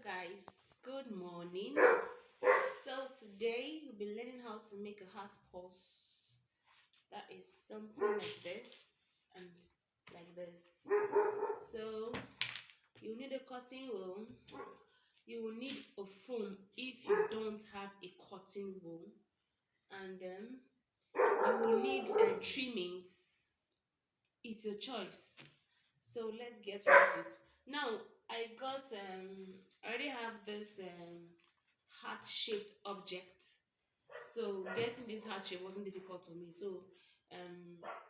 guys, good morning. So today we'll be learning how to make a heart purse. That is something like this and like this. So you need a cutting wool. You will need a foam if you don't have a cutting wool, and then you will need trimmings. It's your choice. So let's get right to it. Now I already have this heart-shaped object. So getting this heart shape wasn't difficult for me. So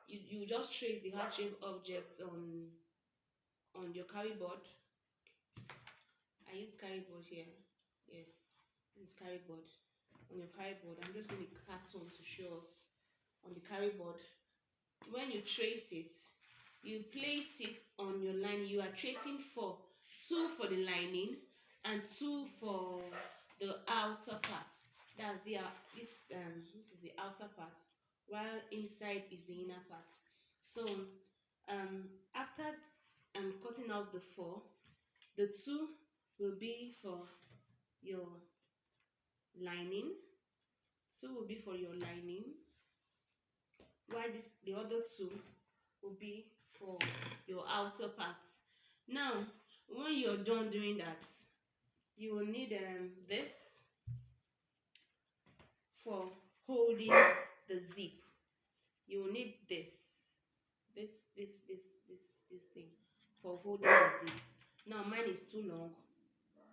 you just trace the heart-shaped object on your carry board. I use carry board here. Yes, this is carry board. On your carry board, I'm just doing a cartoon to show us on the carry board. When you trace it, you place it on your line. You are tracing for 2 for the lining and 2 for the outer part. That's this is the outer part, while inside is the inner part. So after cutting out the 4, the 2 will be for your lining, 2 will be for your lining, while the other 2 will be for your outer part. Now when you're done doing that, you will need this for holding the zip. You will need this thing for holding the zip. Now mine is too long.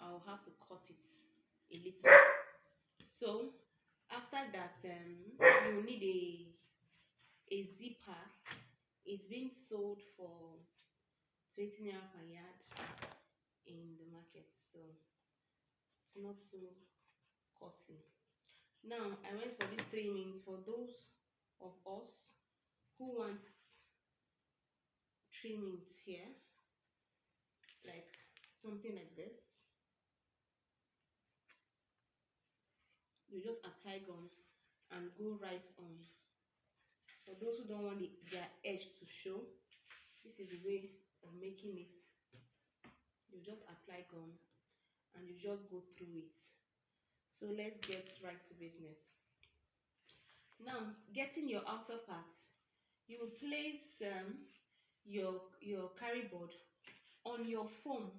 I'll have to cut it a little. So after that, you will need a zipper. It's being sold for 20 naira per yard in the market, so it's not so costly. Now I went for these trimmings for those of us who want trimmings here, like something like this. You just apply gum and go right on. For those who don't want their edge to show, this is the way of making it. You just apply gum and you just go through it. So let's get right to business. Now, getting your outer part, you will place your carry board on your foam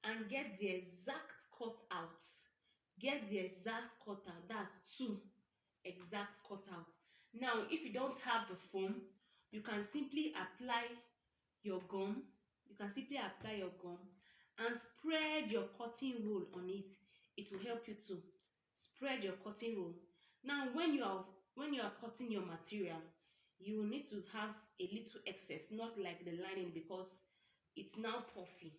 and get the exact cut out. Get the exact cut out. That's 2 exact cut out. Now if you don't have the foam, you can simply apply your gum. And spread your cotton wool on it. It will help you to spread your cotton wool. Now when you are cutting your material, you will need to have a little excess, not like the lining, because it's now puffy.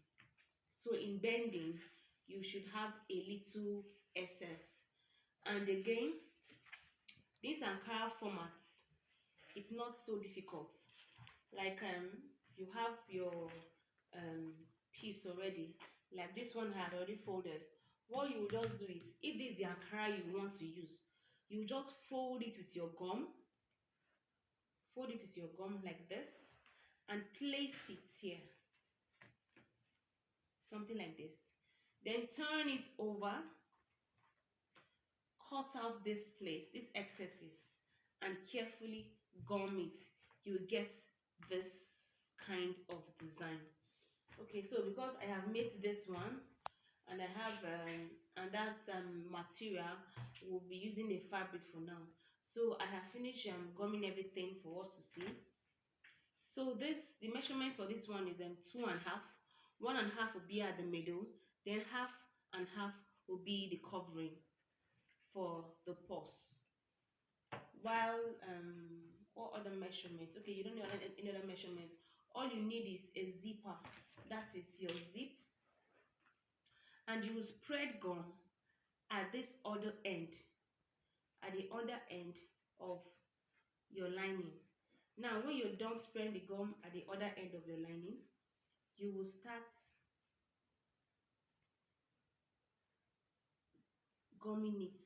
So in bending, you should have a little excess. And again, this Ankara format, it's not so difficult. Like you have your piece already, like this one I had already folded. What you will just do is, if this is the Ankara you want to use, you just fold it with your gum. Fold it with your gum like this and place it here, something like this. Then turn it over, cut out this place, these excesses, and carefully gum it. You will get this kind of design. Okay, so because I have made this one and I have and that material, we'll be using a fabric for now. So I have finished gumming everything for us to see. So the measurement for this one is 2.5. 1.5 will be at the middle, then half and half will be the covering for the purse. While what other measurements? Okay, you don't need any other measurements. All you need is a zipper. That is your zip, and you will spread gum at this other end, at the other end of your lining. Now when you're done spreading the gum at the other end of your lining, you will start gumming it.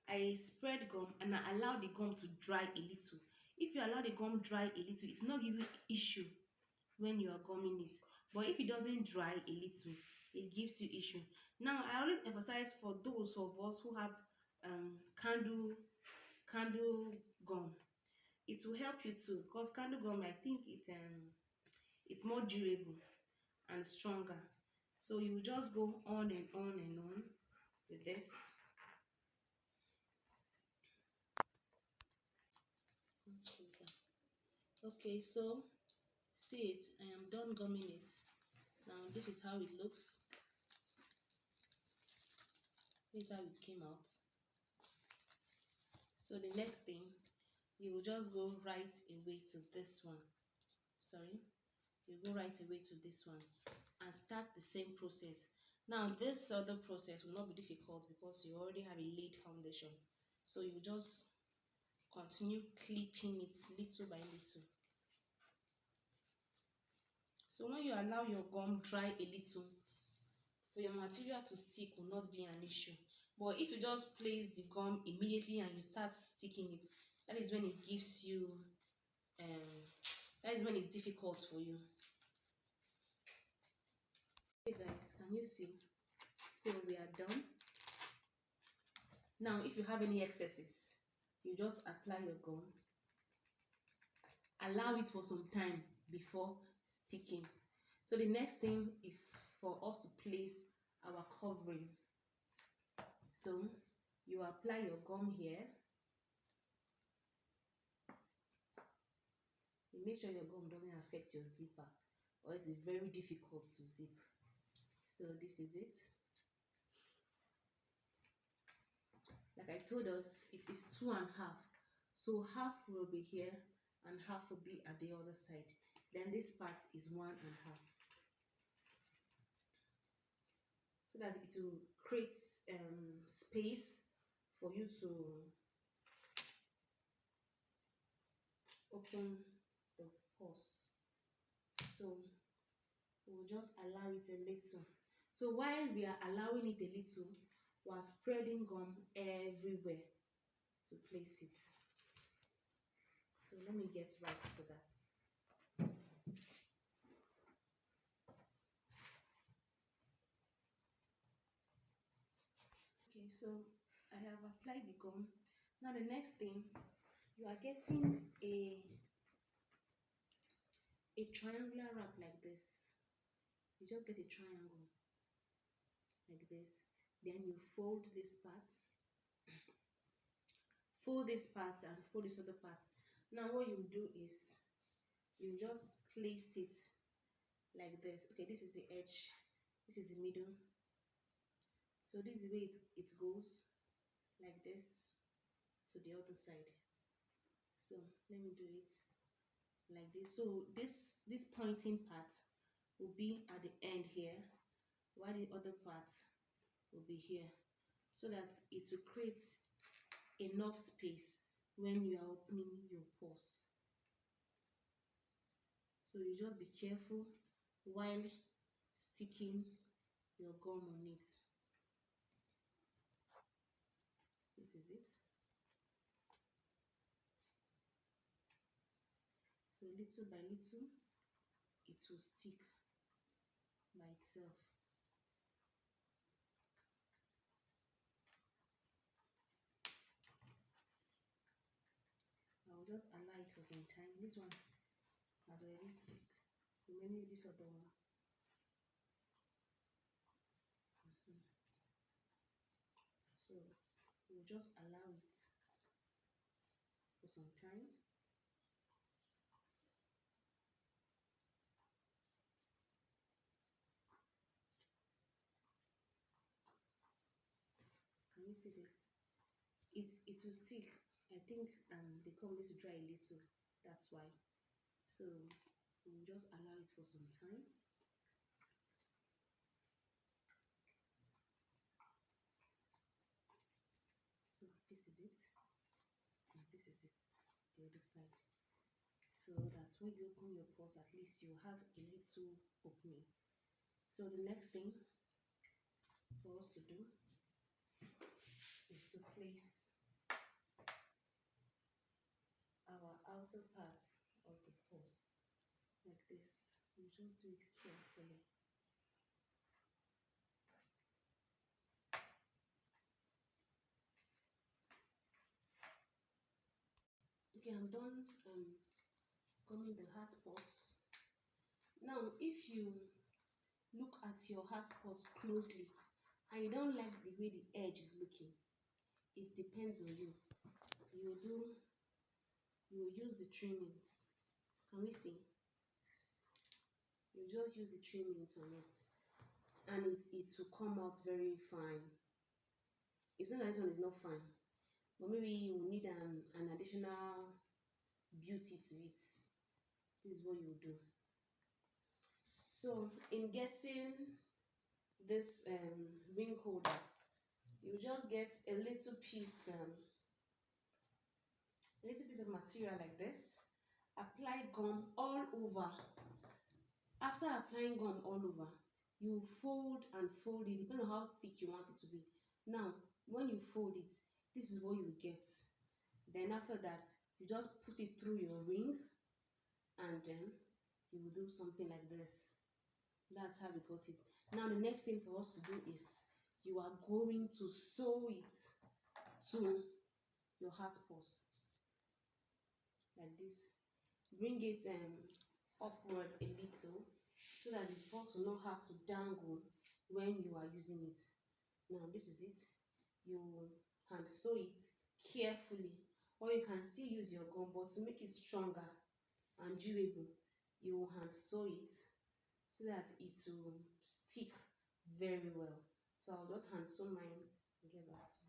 I spread gum and I allow the gum to dry a little. If you allow the gum dry a little, it's not giving issue when you are gumming it. But if it doesn't dry a little, it gives you issue. Now I always emphasize for those of us who have candle gum, it will help you too, because candle gum, I think it's more durable and stronger. So you just go on and on and on with this. Okay, so see it, I am done gumming it. Now this is how it looks. This is how it came out. So the next thing, you will just go right away to this one. Sorry, you go right away to this one and start the same process. Now this other process will not be difficult because you already have a laid foundation. So you just continue clipping it little by little. So when you allow your gum dry a little, for your material to stick will not be an issue. But if you just place the gum immediately and you start sticking it, that is when it gives you that is when it's difficult for you. Okay guys, can you see? So we are done. Now if you have any excesses, you just apply your gum, allow it for some time before sticking. So the next thing is for us to place our covering. So you apply your gum here. You make sure your gum doesn't affect your zipper, or it's very difficult to zip. So this is it. Like I told us, it is 2.5. So half will be here and half will be at the other side. Then this part is 1.5. So that it will create space for you to open the pores. So we'll just allow it a little. So while we are allowing it a little, we are spreading gum everywhere to place it. So let me get right to that. Okay, so I have applied the gum. Now the next thing, you are getting a triangular wrap like this. You just get a triangle like this. Then you fold this part, and fold this other part. Now what you do is you just place it like this. Okay, this is the edge, this is the middle. So this is the way it goes like this to the other side. So let me do it like this. So this pointing part will be at the end here, while the other part will be here, so that it will create enough space when you are opening your pores. So you just be careful while sticking your gum on it. This is it. So little by little, it will stick by itself. I will just allow it for some time. This one has already stick. Remaining this other one. So we'll just allow it for some time. Can you see this? It will stick. I think the gum needs to dry a little. That's why. So we'll just allow it for some time. So this is it, and this is it, the other side. So that when you open your pores, at least you have a little opening. So the next thing for us to do is to place our outer part of the pores like this. You just do it carefully. Okay, I'm done combing the heart purse. Now, if you look at your heart purse closely and you don't like the way the edge is looking, it depends on you. You will use the trimmings. Can we see? You just use the trimmings on it, and it will come out very fine. It's not that this one is not fine, but maybe you will need an additional beauty to it. This is what you will do. So in getting this ring holder, you just get a little piece of material like this. Apply gum all over. After applying gum all over, you fold and fold it depending on how thick you want it to be. Now when you fold it, this is what you get. Then after that, you just put it through your ring, and then you will do something like this. That's how we got it. Now the next thing for us to do is you are going to sew it to your heart purse like this. Bring it upward a little so that the purse will not have to dangle when you are using it. Now this is it. You can sew it carefully, or you can still use your gum, but to make it stronger and durable, you will hand sew it so that it will stick very well. So I'll just hand sew mine and get that.